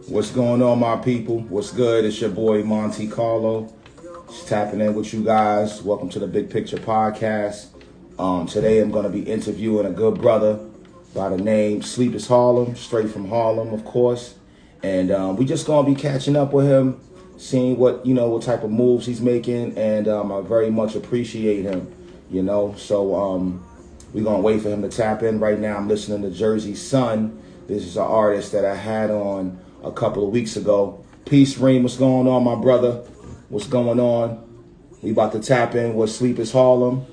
What's going on, my people? What's good? It's your boy Monte Carlo. Just tapping in with you guys. Welcome to the Big Picture Podcast. Today I'm going to be interviewing a good brother by the name Sleepers Harlem, straight from Harlem, of course. And we just going to be catching up with him, seeing what type of moves he's making, and I very much appreciate him. So we're going to wait for him to tap in. Right now I'm listening to Jersey Sun. This is an artist that I had on a couple of weeks ago. Peace, Reem. What's going on, my brother? What's going on? We about to tap in with Sleepers Harlem.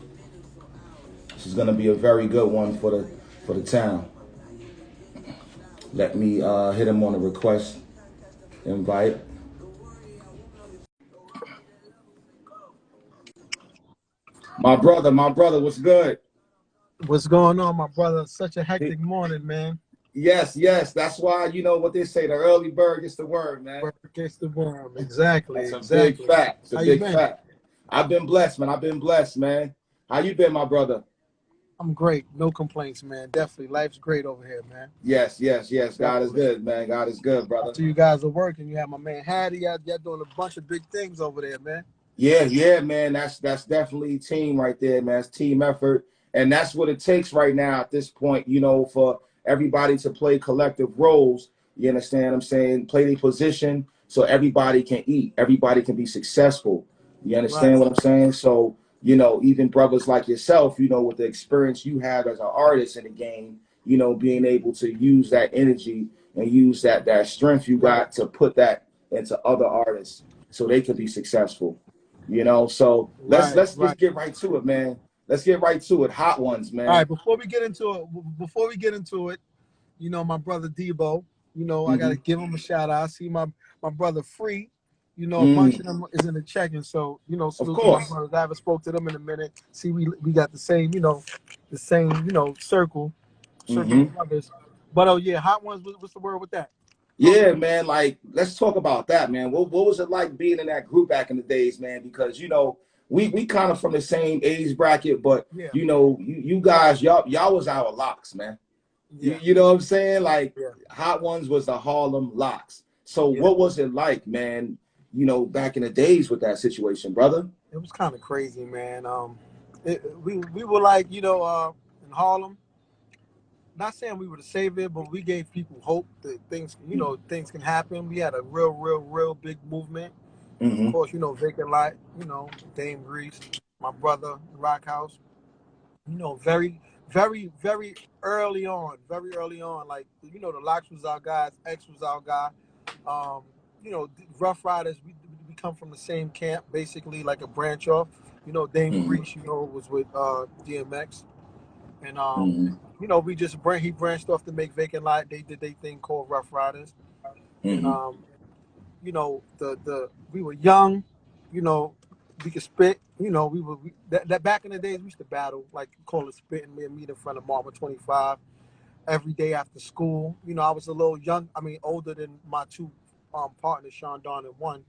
This is gonna be a very good one for the town. Let me hit him on the request invite. My brother, what's good? What's going on, my brother? Such a He- hectic morning, man. yes. That's why you know what they say. The early bird gets the worm, man. Work against the worm. Exactly, That's a big exactly. fact. It's a How you big been? fact. I've been blessed, man. I've been blessed, man. How you been, my brother? I'm great. No complaints, man. Definitely. Life's great over here, man. Yes. God is Definitely. good, man. God is good, brother. So you guys are working. You have my man Hattie. Y'all doing a bunch of big things over there, man. Yeah, man. That's definitely team right there, man. It's team effort, and that's what it takes right now at this point. For everybody to play collective roles. You understand what I'm saying? Play their position so everybody can eat. Everybody can be successful. You Right. understand what I'm saying? So even brothers like yourself, with the experience you have as an artist in the game, being able to use that energy and use that strength you Right. got to put that into other artists so they can be successful. So let's Right. let's Right. just get right to it, man. Let's get right to it. Hot ones, All man. right. Before we get into it, my brother Debo, I gotta Mm-hmm. give him a shout out. I see my brother Free, a bunch Mm, of them is in the check-in. So, of salute to my course. brothers. I haven't spoke to them in a minute. See, we got the same circle Mm-hmm. of brothers. But oh yeah, hot ones, what's the word with that? Talk to Yeah, me. man. Like, let's talk about that, man. What was it like being in that group back in the days, man? Because we kind of from the same age bracket, but Yeah, you guys, y'all was our locks, man. You, yeah, you know what I'm saying? Like, yeah, Hot Ones was the Harlem Locks. So yeah. what was it like, man? Back in the days with that situation, brother. It was kind of crazy, man. We were like, in Harlem. Not saying we were the savior, but we gave people hope that things can happen. We had a real big movement. Of Mm-hmm. course, Vacant Lot, Dame Grease, my brother, Rock House. Very very early on. Like, the Locks was our guys, X was our guy. Um, Rough Riders, we come from the same camp, basically like a branch off. Dame Mm-hmm. Grease, was with DMX. And Mm-hmm. he branched off to make Vacant Lot. They did their thing called Rough Riders. And Mm-hmm. the we were young, you know, we could spit, that back in the days we used to battle, like call it spitting, me and meet in front of Marble 25 every day after school. I was a little young, older than my two partners, Sean Don and one,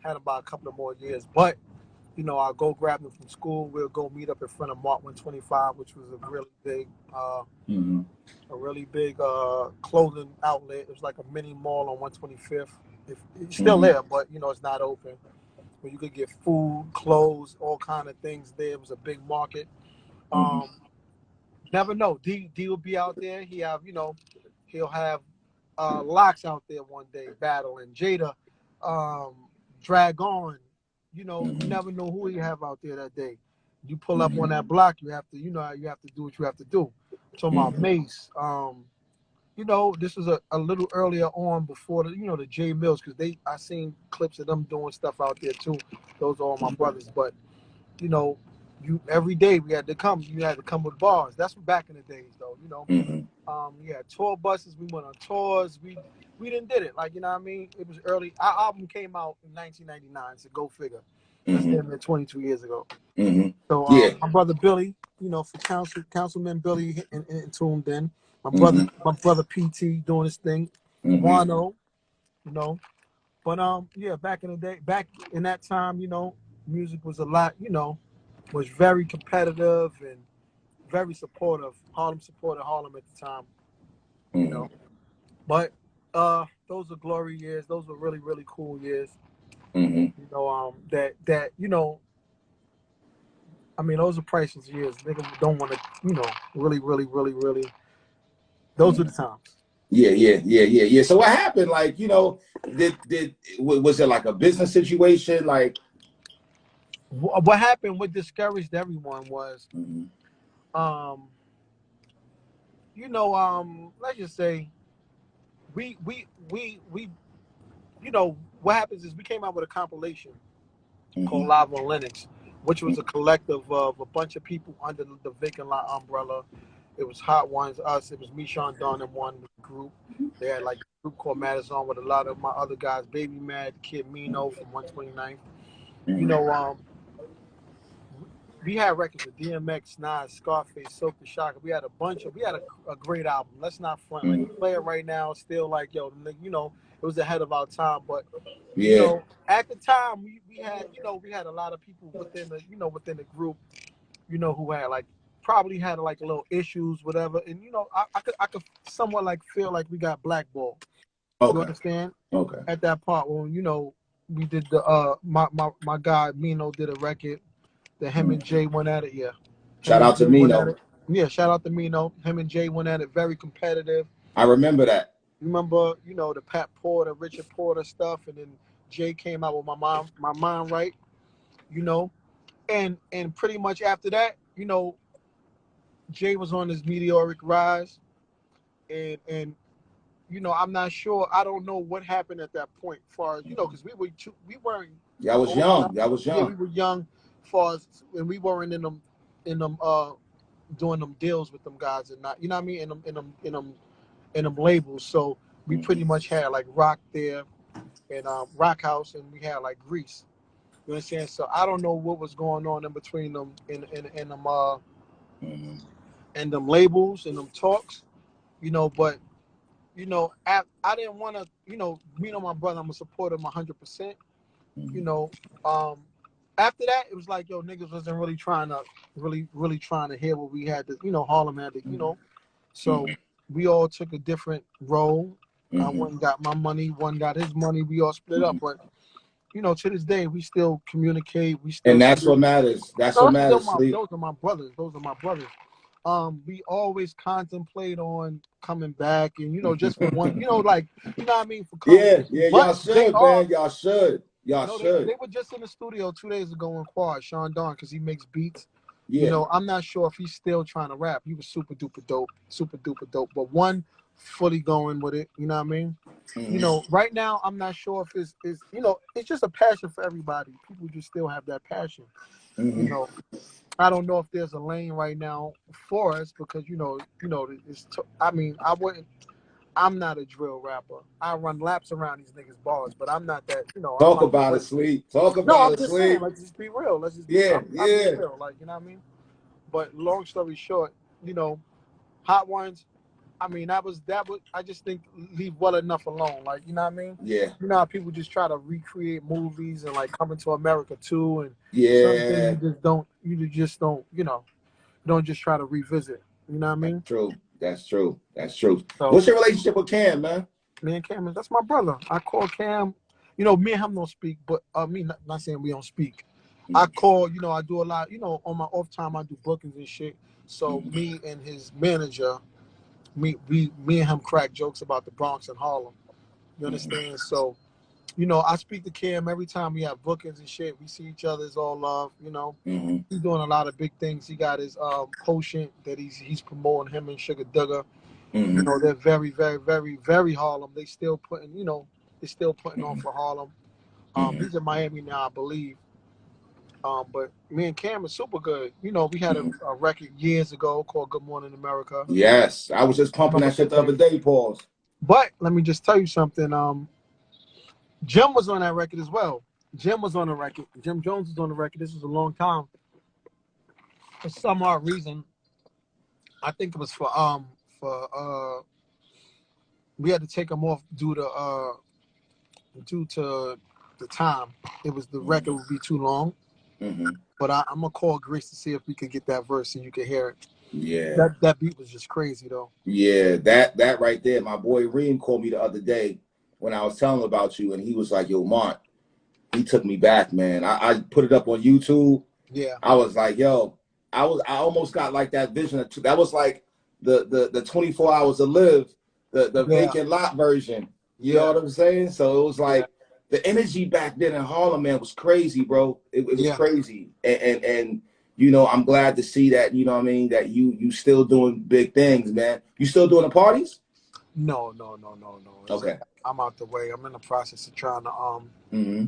had about a couple of more years. But I'll go grab them from school. We'll go meet up in front of Mark 125, which was Mm-hmm. a really big clothing outlet. It was like a mini mall on 125th. It's still Mm-hmm. there, but it's not open. Where you could get food, clothes, all kind of things there. It was a big market. Mm-hmm. Um, Never know. D will be out there. He'll have Locks out there one day battling Jada, um, Dragon. You Mm-hmm. never know who you have out there that day. You pull up on Mm-hmm. that block, you have to, you have to do what you have to do. Talking about Mm-hmm. Mace. This was a little earlier on before the J Mills, because I seen clips of them doing stuff out there too. Those are all my brothers, but you know, you every day we had to come. You had to come with bars. That's back in the days, though. Mm-hmm. We had tour buses. We went on tours. We didn't did it, like, It was early. Our album came out in 1999. So go figure. That's Mm-hmm. damn near 22 years ago. Mm-hmm. So Yeah. my brother Billy, for Councilman Billy and tuned in. My brother Mm-hmm. my brother PT doing his thing. Mm-hmm. Wano, you know. But yeah, back in the day, back in that time, music was a lot, was very competitive and very supportive. Harlem supported Harlem at the time, you Mm-hmm. know. But those are glory years. Those were really, really cool years. Mm-hmm. You know, that you know, I mean, those are priceless years. Niggas don't want to, you know, really, really, really, really. Those are the times. Yeah. So what happened? Like, you know, was it like a business situation? Like, What happened? What discouraged everyone was, mm-hmm. um, you know, let's just say we, you know, what happens is we came out with a compilation called Mm-hmm. Live on Linux, which was a collective of a bunch of people under the Vacant Lot umbrella. It was Hot Ones, us. It was me, Sean Don, and one group. They had like a group called Madison with a lot of my other guys, Baby Mad, Kid Mino from 129th. You Mm-hmm. know, we had records with DMX, Nas, Scarface, Silk the Shocker. We had a great album. Let's not front. Like, you play it right now, still like, yo, you know, it was ahead of our time. But, you Yeah. know, at the time, we had, you know, we had a lot of people within the, you know, within the group, you know, who had like, probably had like a little issues, whatever. And, you know, I could somewhat like feel like we got blackballed. You Okay. understand? Okay. At that part when, you know, we did the, my guy, Mino, did a record. The him and Jay went at it, yeah. Him Shout and out to Jay went at Mino. it. Yeah, shout out to Mino. Him and Jay went at it, very competitive. I remember that. Remember, you know, the Pat Porter, Richard Porter stuff, and then Jay came out with my mind right, you know. And pretty much after that, you know, Jay was on his meteoric rise. And you know, I'm not sure. I don't know what happened at that point, far as you know, because we weren't Y'all was old young. enough. Y'all was Yeah, we young. were young, far as and we weren't in them doing them deals with them guys and not, you know what I mean, in them labels. So we pretty much had like Rock there and Rock House, and we had like Grease. You understand? So I don't know what was going on in between them in them Mm-hmm. and them labels and them talks, you know. But you know, I didn't want to, you know, me and my brother, I'm a supporter of him 100%. You know, after that, it was like, yo, niggas wasn't really trying to, really trying to hear what we had to, you know, Harlem had to, you know. So we all took a different role. One got my money, one got his money. We all split up, but you know, to this day, we still communicate. We still. And that's what matters. That's No, what matters, Sleep. those are my brothers. Those are my brothers. We always contemplate on coming back, and you know, just for one, you know, like, you know what I mean, for Yeah, conversation. yeah, But y'all they should, are. man. Y'all should. Y'all No, should. they were just in the studio 2 days ago in Quad, Sean Don, because he makes beats. You Yeah. know, I'm not sure if he's still trying to rap. He was super duper dope. But one fully going with it. You know what I mean? You know, right now I'm not sure if it's you know, it's just a passion for everybody. People just still have that passion. You know, I don't know if there's a lane right now for us because you know, it's. I mean, I'm not a drill rapper. I run laps around these niggas' bars, but I'm not that. You know, I'm Talk not. about it, Sleep. Talk No, about I'm it, just saying. Sleep. Let's just be real. Let's just be. Yeah, I'm being yeah. real. Like, you know what I mean. But long story short, you know, Hot Ones. I mean, that was. I just think leave well enough alone. Like, you know what I mean. Yeah. You know how people just try to recreate movies and like Coming to America too, and certain things Yeah. you just don't. You just don't. You know, don't just try to revisit. You know what I That's mean. true. That's true. That's true. So What's your relationship with Cam, man? me and Cam, that's my brother. I call Cam. You know, me and him don't speak, but me not saying we don't speak. I call, you know, I do a lot, you know, on my off time I do bookings and shit. So me and his manager, me and him crack jokes about the Bronx and Harlem. You understand? So, you know, I speak to Cam every time we have bookings and shit. We see each other, it's all love, you know. He's doing a lot of big things. He got his quotient that he's promoting, him and Sugar Duggar. You know, they're very, very, very, very Harlem. They still putting, you know, they're still putting on for Harlem. He's in Miami now, I believe. But me and Cam is super good. You know, we had a record years ago called Good Morning America. Yes. I was just pumping that shit the other day, pause. But let me just tell you something. Jim was on that record as well. Jim was on the record. Jim Jones was on the record. This was a long time. For some odd reason, I think it was for we had to take him off due to the time. It was the record would be too long. But I'm gonna call Grace to see if we could get that verse and you can hear it. Yeah. That beat was just crazy though. Yeah, that right there. My boy Reem called me the other day. when I was telling him about you, and he was like, "Yo, Mont," he took me back, man. I put it up on YouTube. Yeah. I was like, "Yo," I almost got like that vision of that was like the 24 hours to live, the vacant lot version. You know what I'm saying? So it was like the energy back then in Harlem, man, was crazy, bro. It was crazy, and you know, I'm glad to see that. You know what I mean? That you still doing big things, man. You still doing the parties? No. Okay. I'm out the way. I'm in the process of trying to Mm-hmm.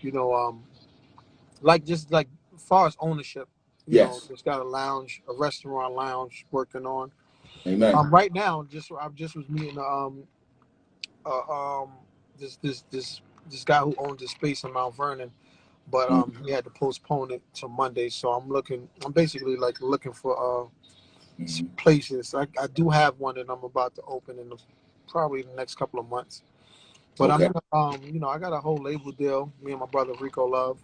you know, like just like as far as ownership, you know, Yes. just got a lounge, a restaurant lounge working on. Amen. Right now, I just was meeting this guy who owns the space in Mount Vernon, but he had to postpone it to Monday. So I'm basically like looking for places. I do have one that I'm about to open in probably the next couple of months. But Okay. I'm you know, I got a whole label deal. Me and my brother Rico Love,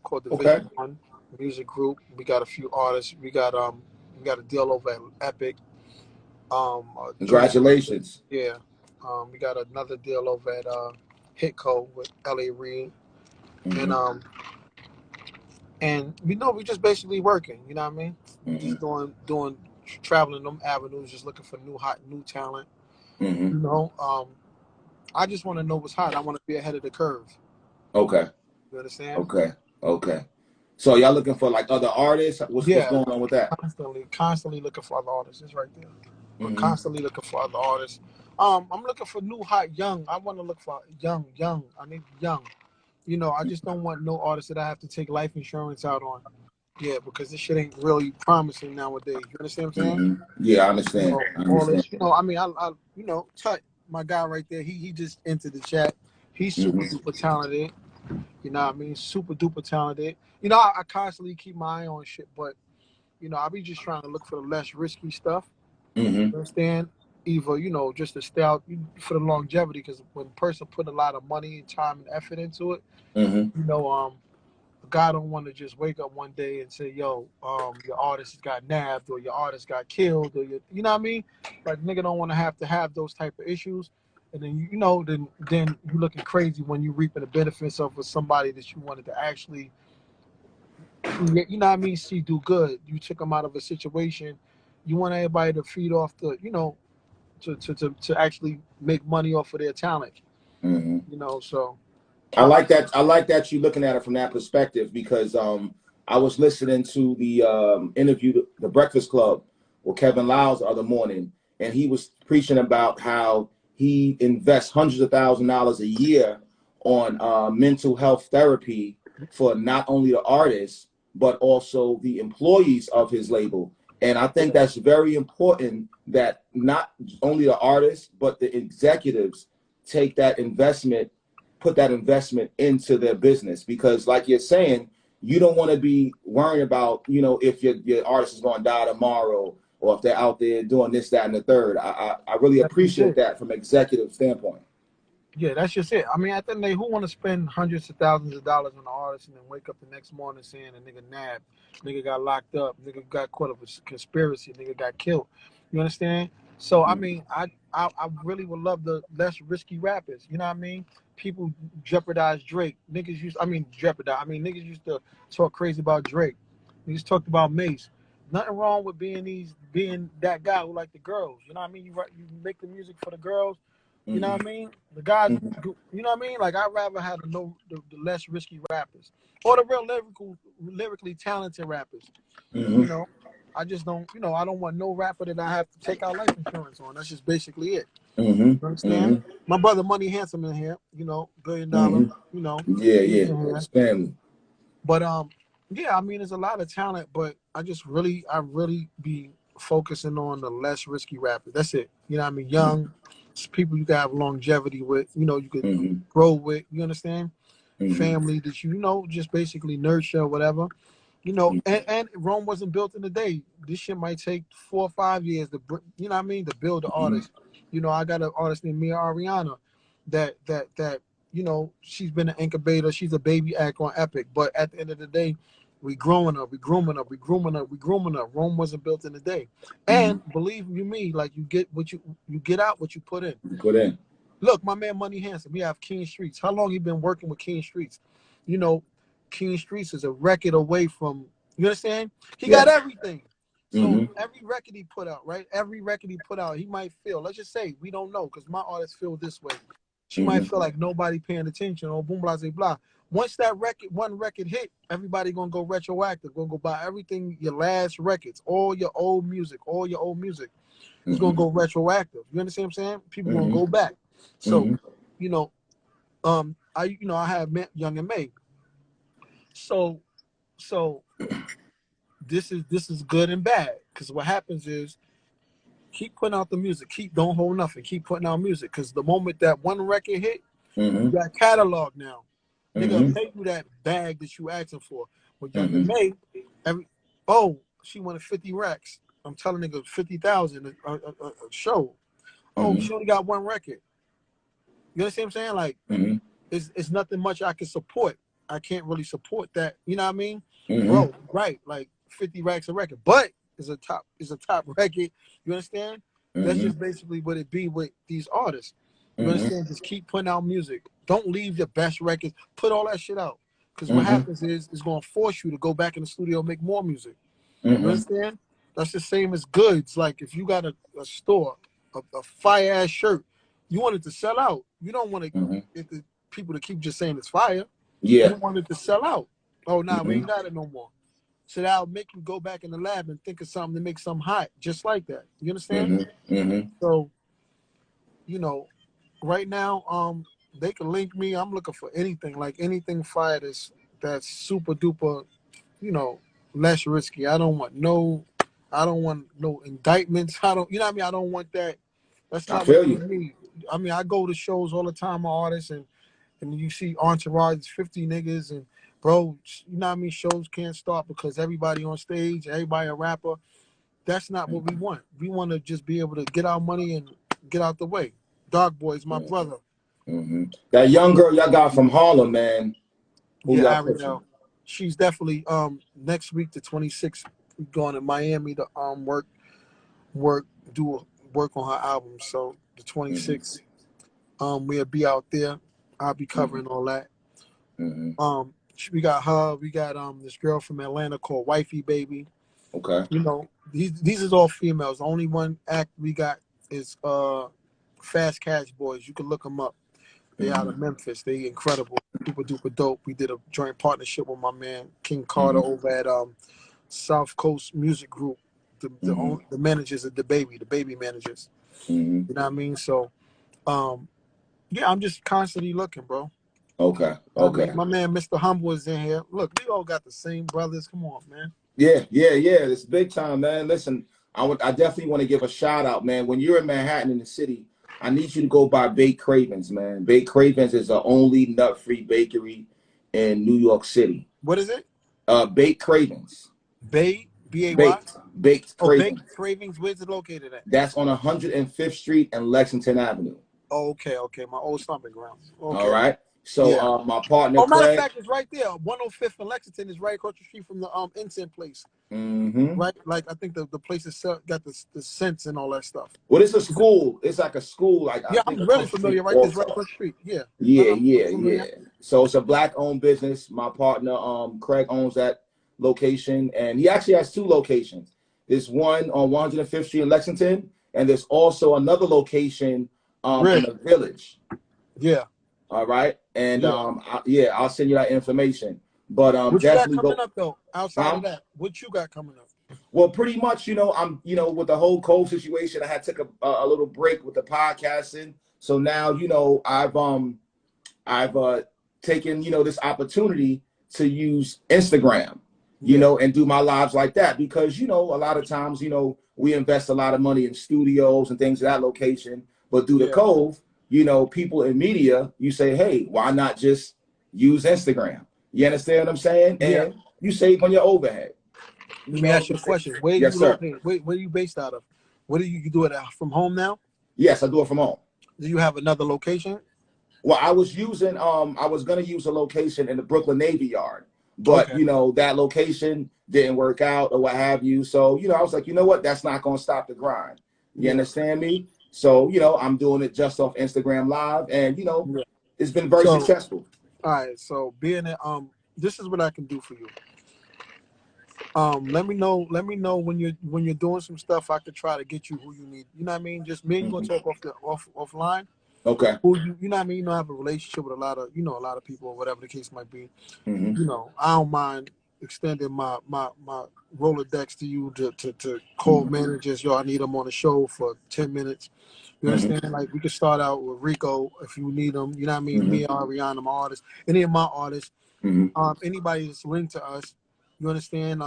called the Okay. Vision One Music Group. We got a few artists. We got a deal over at Epic. Congratulations. Yeah. We got another deal over at Hitco with L.A. Reid, and we know we just basically working. You know what I mean? Just doing traveling them avenues, just looking for new talent. You know, I just want to know what's hot. I want to be ahead of the curve. Okay. You understand? Okay. So y'all looking for like other artists? What's going on with that? Constantly looking for other artists. It's right there. We're constantly looking for other artists. I'm looking for new, hot, young. I want to look for young. I need young. You know, I just don't want no artist that I have to take life insurance out on. Yeah, because this shit ain't really promising nowadays. You understand what I'm saying? Yeah, I understand. All this, you know, I mean, I you know, Tut, my guy right there, he just entered the chat. He's super duper talented. You know what I mean? Super duper talented. You know, I constantly keep my eye on shit, but you know, I be just trying to look for the less risky stuff. You understand? Either, you know, just to stay out for the longevity, because when a person put a lot of money and time and effort into it, you know, a guy don't want to just wake up one day and say, yo, your artist got nabbed or your artist got killed or you know what I mean? Like, nigga don't want to have those type of issues. And then, you know, then you looking crazy when you reaping the benefits of somebody that you wanted to actually, you know what I mean, see do good. You took them out of a situation. You want everybody to feed off the, you know, to actually make money off of their talent. You know, so I like that. I like that you're looking at it from that perspective, because I was listening to the interview, the Breakfast Club, with Kevin Lyles the other morning, and he was preaching about how he invests hundreds of $1,000s a year on mental health therapy for not only the artists but also the employees of his label. And I think that's very important, that not only the artists but the executives take that investment, put that investment into their business, because like you're saying, you don't want to be worrying about, you know, if your artist is going to die tomorrow, or if they're out there doing this, that, and the third. I really appreciate that from an executive standpoint. Yeah, that's just it. I mean, at the end of the day, who want to spend hundreds of thousands of dollars on an artist and then wake up the next morning saying a nigga nabbed, nigga got locked up, nigga got caught up with conspiracy, nigga got killed? You understand? So I mean, I really would love the less risky rappers. You know what I mean? People jeopardize Drake. Niggas niggas used to talk crazy about Drake. Niggas talked about Mace. Nothing wrong with being that guy who like the girls. You know what I mean? You make the music for the girls. You know what I mean? The guys, you know what I mean? Like, I'd rather have the less risky rappers or the real lyrically talented rappers. You know, I just don't, you know, I don't want no rapper that I have to take out life insurance on. That's just basically it. You understand? My brother Money Handsome in here, you know, $1 billion, you know. Yeah. It's family. But yeah, I mean, there's a lot of talent, but I really be focusing on the less risky rappers. That's it. You know what I mean? Young people you can have longevity with, you know, you could grow with, you understand? Family that you know, just basically nurture or whatever. You know, and Rome wasn't built in a day. This shit might take 4 or 5 years to, you know what I mean, to build the artist. You know, I got an artist named Mia Ariana that you know, she's been an incubator. She's a baby act on Epic. But at the end of the day, we growing her, we grooming her. Rome wasn't built in a day. And believe you me, like, you get out what you put in. Put in. Look, my man Money Handsome, we have King Streets. How long you been working with King Streets? You know, King Streets is a record away from, you understand? He got Yeah. everything. So Mm-hmm. every record he put out, right? Every record he put out, he might feel, let's just say, we don't know, because my artist feel this way. She might feel like nobody paying attention or boom, blah, blah, blah. Once that one record hit, everybody gonna go retroactive, gonna go buy everything, your last records, all your old music. It's gonna go retroactive. You understand what I'm saying? People gonna go back. So, you know, I have Young and May. So this is good and bad, because what happens is keep putting out the music, don't hold nothing, keep putting out music, because the moment that one record hit, you got catalog now. Nigga pay you that bag that you asking for. With Young and May, she wanted 50 racks. I'm telling niggas 50,000 a show. Oh, she only got one record. You understand what I'm saying? Like, it's nothing much I can support. I can't really support that. You know what I mean? Bro, right, like 50 racks a record. But it's a top record. You understand? That's just basically what it be with these artists. You understand? Just keep putting out music. Don't leave your best records. Put all that shit out. Because what happens is it's going to force you to go back in the studio and make more music. You understand? That's the same as goods. Like if you got a store, a fire ass shirt, you want it to sell out. You don't want to get the people to keep just saying it's fire. Yeah. You want it to sell out. Oh, nah, we ain't got it no more. So that'll make you go back in the lab and think of something to make something hot, just like that. You understand? So, you know, right now, they can link me. I'm looking for anything, like anything fire that's super duper, you know, less risky. I don't want no indictments. You know what I mean? I don't want that. That's I not feel what you. you need. I mean, I go to shows all the time, my artists, and you see entourage, 50 niggas, and bro, you know what I mean? Shows can't start because everybody on stage, everybody a rapper. That's not what we want. We want to just be able to get our money and get out the way. Dark Boy is my brother. That young girl y'all got from Harlem, man. Who y'all Ariel. She's definitely next week, the 26th, going to Miami to work on her album. So the 26th, we'll be out there. I'll be covering all that. We got her. We got this girl from Atlanta called Wifey Baby. Okay. You know, these is all females. The only one act we got is Fast Cash Boys. You can look them up. They out of Memphis. They incredible, super duper dope. We did a joint partnership with my man King Carter over at South Coast Music Group. The managers of the baby managers. You know what I mean? So, yeah, I'm just constantly looking, bro. Okay. I mean, my man Mr. Humble is in here. Look, we all got the same brothers. Come on, man. Yeah. It's big time, man. Listen, I definitely want to give a shout out, man. When you're in Manhattan in the city, I need you to go by Baked Cravens, man. Baked Cravens is the only nut-free bakery in New York City. What is it? Baked Cravens. B-A-Y? Baked Cravens. Baked Cravens. Where's it located at? That's on 105th Street and Lexington Avenue. Oh, okay. My old stomping grounds. Okay. All right. So my partner, matter Craig. of fact, it's right there. 105th and Lexington is right across the street from the incense place. Right, like I think the place is got the scents and all that stuff. Well, it's a school. It's like a school. Like I'm really familiar. Right, this right across the street. Yeah. Yeah. So it's a black-owned business. My partner, Craig, owns that location, and he actually has two locations. There's one on 105th Street in Lexington, and there's also another location in the Village. Yeah. All right, and I'll send you that information. But what you got definitely coming up though? Outside of that, what you got coming up? Well, pretty much, I'm with the whole COVID situation, I had took a little break with the podcasting. So now, I've taken this opportunity to use Instagram, and do my lives like that, because a lot of times we invest a lot of money in studios and things of that location, but due to COVID, people in media, you say, hey, why not just use Instagram? You understand what I'm saying? And you save on your overhead. Let me ask you a question. Where you located? Where are you based out of? What do you do it from home now? Yes, I do it from home. Do you have another location? Well, I was gonna use a location in the Brooklyn Navy Yard, but that location didn't work out or what have you. So I was like, you know what? That's not gonna stop the grind. You understand me? So, you know, I'm doing it just off Instagram Live, and, you know, Yeah. it's been very So, successful. all right. So being it, this is what I can do for you. Let me know. Let me know when you're doing some stuff. I could try to get you who you need. You know what I mean? Just me and you gonna talk offline. Okay. Who you know what I mean? You know, I have a relationship with a lot of people, or whatever the case might be. You know, I don't mind extending my Rolodex to you to call managers. Yo, I need them on the show for 10 minutes. You understand? Like, we could start out with Rico if you need them. You know what I mean? Me, Ariana, my artists, any of my artists, anybody that's linked to us. You understand?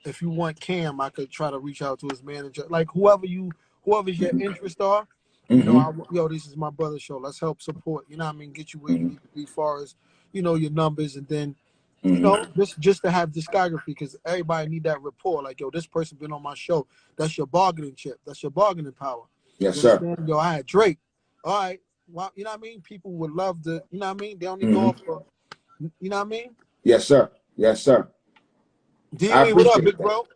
If you want Cam, I could try to reach out to his manager. Like, whoever's your interest are. You know, yo, this is my brother's show. Let's help support. You know what I mean? Get you where you need to be, as far as, you know, your numbers, and then, you know, just to have discography, because everybody need that rapport. Like, yo, this person been on my show. That's your bargaining chip. That's your bargaining power. Yes, You sir. understand? Yo, I had Drake. All right. Well, you know what I mean? People would love to, you know what I mean? They only go off for, you know what I mean? Yes, sir. Yes, sir. I D, what up, appreciate big that. bro?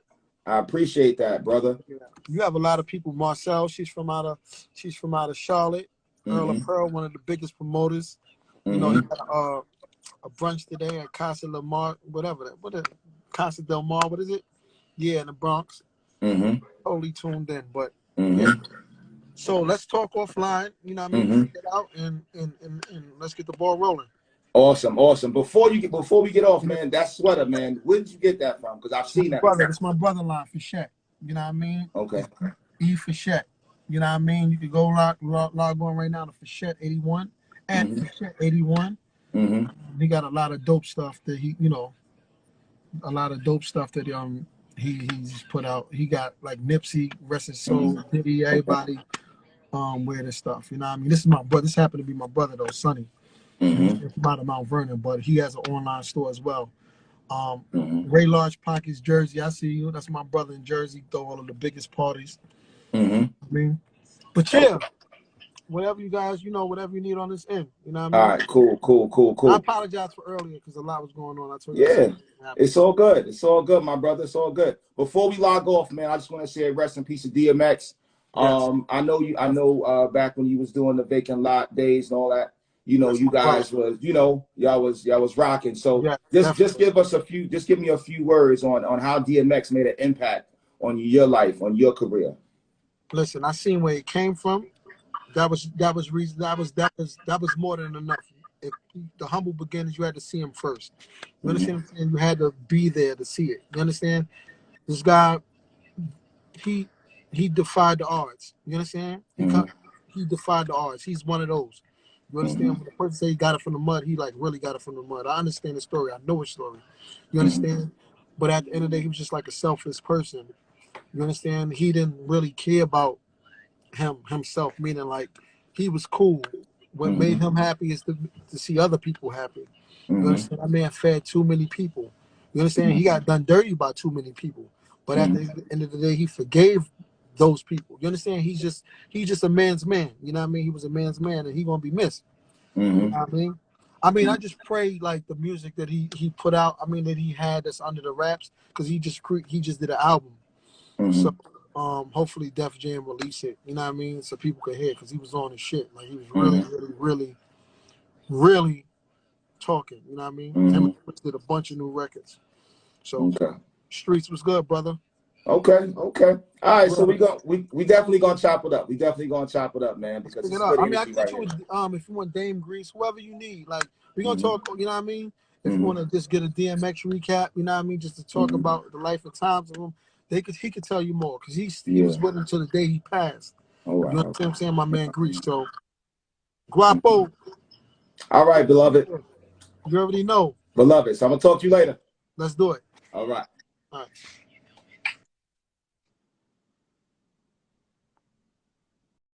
I appreciate that, brother. You have a lot of people. Marcel, she's from out of Charlotte. Earl of Pearl, one of the biggest promoters. You know, he got a brunch today at Casa Del Mar, whatever that. What is it? Casa Del Mar? What is it? Yeah, in the Bronx. Totally tuned in, but yeah. So let's talk offline. You know what I mean? Get out and let's get the ball rolling. Awesome, awesome. Before we get off, man, that sweater, man, where did you get that from? Because I've seen that before. It's my brother-in-law, Fichette. You know what I mean? Okay. E Fichette. You know what I mean? You can go log on right now to Fichette 81 at Fichette 81. He got a lot of dope stuff that he's put out. He got like Nipsey, Rest His Soul, Diddy, everybody wear this stuff. You know what I mean? This is my brother. This happened to be my brother though, Sonny. He's from out of Mount Vernon, but he has an online store as well. Ray Large Pockets, Jersey. I see you. That's my brother in Jersey. Throw all of the biggest parties. I mean, but yeah, whatever you guys, whatever you need on this end. You know what I mean? All right, cool. I apologize for earlier because a lot was going on. I told you. Yeah, it's all good. It's all good, my brother. It's all good. Before we log off, man, I just want to say rest in peace to DMX. Yes. I know back when you was doing the vacant lot days and all that, you guys was, y'all was rocking. So just give me a few words on how DMX made an impact on your life, on your career. Listen, I seen where it came from. That was more than enough. If the humble beginnings, you had to see him first. You understand what I'm saying? You had to be there to see it. You understand? This guy, he defied the odds. You understand? He defied the odds. He's one of those. You understand? When the person say he got it from the mud, he like really got it from the mud. I understand the story. I know his story. You understand? But at the end of the day, he was just like a selfless person. You understand? He didn't really care about himself, meaning like he was cool. What made him happy is to see other people happy. You understand? That man fed too many people. You understand? He got done dirty by too many people. But at the end of the day, he forgave those people. You understand? He's just a man's man. You know what I mean? He was a man's man, and he gonna be missed. You know what I mean? I just pray like the music that he put out. I mean that he had that's under the wraps, because he just did an album. So hopefully Def Jam release it. You know what I mean? So people could hear, because he was on his shit. Like he was really talking. You know what I mean? Him did a bunch of new records. So Streets was good, brother. Okay. All right, so we definitely gonna chop it up. We definitely gonna chop it up, man, because it's good energy. I can get you if you want Dame Grease, whoever you need. Like, we're gonna talk, you know what I mean? If you want to just get a DMX recap, you know what I mean, just to talk about the life and times of him, he could tell you more, because he was with him till the day he passed. All right. You know what I'm saying? My man Grease. So Guapo. All right, beloved. You already know. Beloved. So I'm gonna talk to you later. Let's do it. All right. All right.